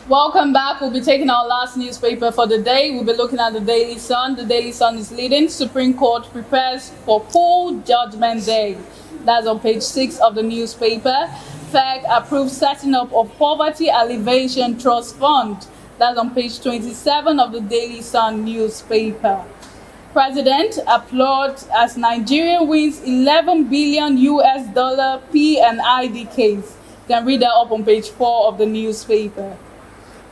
Welcome back. We'll be taking our last newspaper for the day. We'll be looking at the Daily Sun. The Daily Sun is leading. Supreme Court prepares for full judgment day. That's on page 6 of the newspaper. FEC approves setting up of Poverty Alleviation Trust Fund. That's on page 27 of the Daily Sun newspaper. President applauds as Nigeria wins 11 billion US dollar P&ID case. You can read that up on page 4 of the newspaper.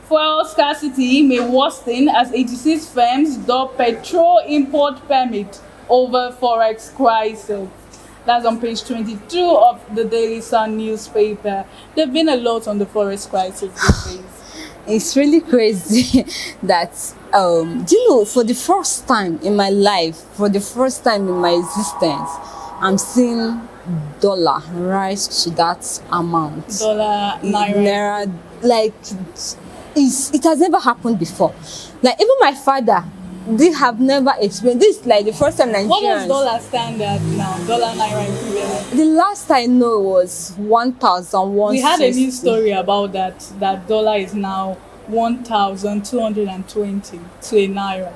Fuel scarcity may worsen as 86 firms drop petrol import permit over Forex crisis. That's on page 22 of the Daily Sun newspaper. There've been a lot on the Forex crisis these days. It's really crazy that, do you know, for the first time in my life, for the first time in my existence, I'm seeing dollar rise to that amount. Dollar, naira. Like, it has never happened before. Like, even my father, they have never experienced this. Like the first time Nigerians. What does dollar stand at now? Dollar naira equivalent. The last I know was 1,160. We had a news story about that. That dollar is now 1,220 to a naira.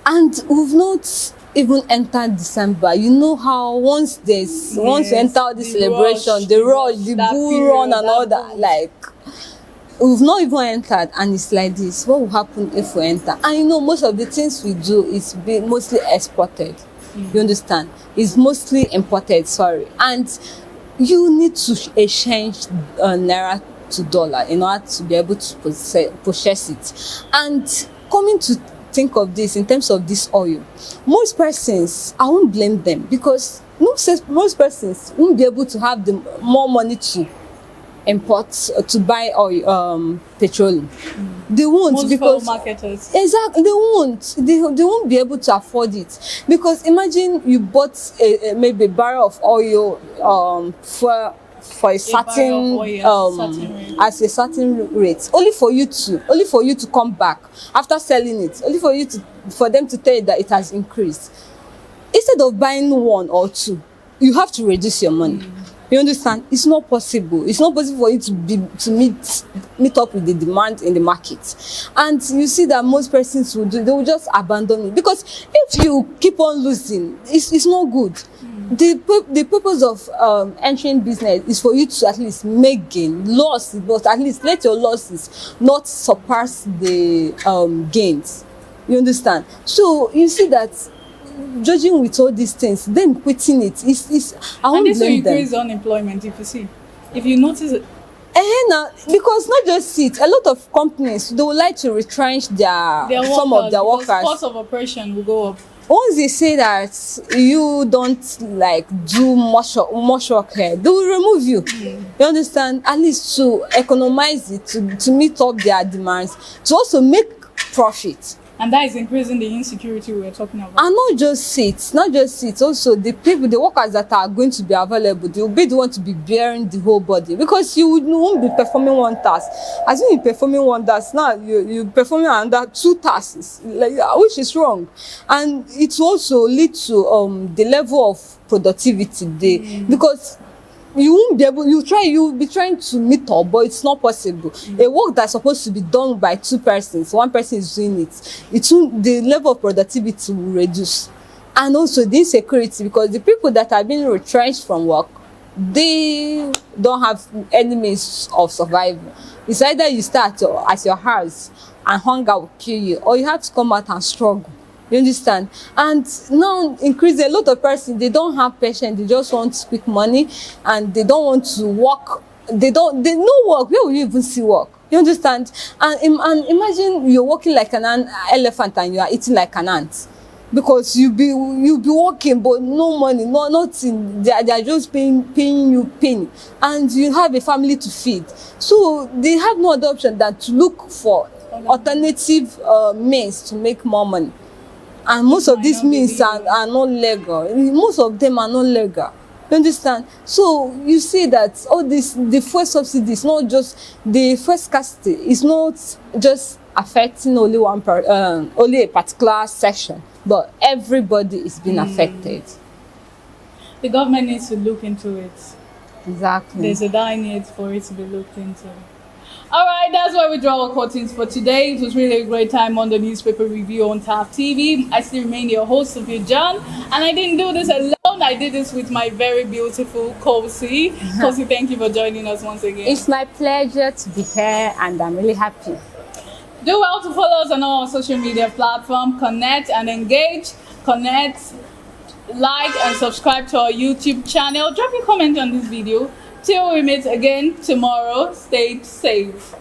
And we've not even entered December. You know how once we enter the celebration, the rush, the bull run and all that, like we've not even entered, and it's like this. What will happen if we enter? And you know, most of the things we do is mostly exported. You understand? It's mostly imported, sorry. And you need to exchange naira to dollar in order to be able to purchase it. And coming to think of this in terms of this oil, most persons, I won't blame them, because most persons won't be able to have the more money to import to buy oil, petroleum. They won't. Most because marketers. Exactly, they won't. They won't be able to afford it, because imagine you bought maybe a barrel of oil for a certain at a certain rate, only for you to come back after selling it, only for them to tell you that it has increased. Instead of buying one or two, you have to reduce your money. You understand? It's not possible. It's not possible for you to meet up with the demand in the market. And you see that most persons they will just abandon it, because if you keep on losing, it's not good. The purpose of entering business is for you to at least make gain. Loss, but at least let your losses not surpass the gains. You understand? So you see that, judging with all these things, then quitting it is I won't blame them. And this will increase unemployment, if you notice it. Because not just it, a lot of companies, they would like to retrench some of their workers. Cost of operation will go up. Once they say that you don't like do much work here, they will remove you. You understand? At least to economize it, to meet up their demands, to also make profit. And that is increasing the insecurity we were talking about. And not just it. Also, the workers that are going to be available, they will be the one to be bearing the whole body, because you won't be performing one task. As you're performing one task, now you're performing another two tasks, which is wrong. And it will also lead to the level of productivity because you won't be able, you'll be trying to meet up, but it's not possible. A work that's supposed to be done by two persons, one person is doing it, the level of productivity will reduce. And also the insecurity, because the people that are being retrenched from work, they don't have any means of survival. It's either you start at your house and hunger will kill you, or you have to come out and struggle. You understand? And now increase a lot of persons, they don't have patience, they just want quick money, and they don't want to work. They no work. Where will you even see work? You understand? And imagine you're working like an elephant and you are eating like an ant, because you'll be working but no money, nothing. They are just paying you pain, and you have a family to feed. So they have no other option than to look for alternative means to make more money. And most of these means are not legal. Most of them are not legal. You understand? So you see that all this, the fuel subsidy is not just the fuel scarcity. It's not just affecting only only a particular section, but everybody is being affected. The government needs to look into it. Exactly. There's a dire need for it to be looked into. All right, that's where we draw our curtains for today. It was really a great time on the newspaper review on TAF TV. I still remain your host, Sophia John, and I didn't do this alone. I did this with my very beautiful Kosi. Kosi, thank you for joining us once again. It's my pleasure to be here, and I'm really happy. Do well to follow us on all our social media platforms. Connect and engage. Connect, like, and subscribe to our YouTube channel. Drop your comment on this video. Till we meet again tomorrow, stay safe.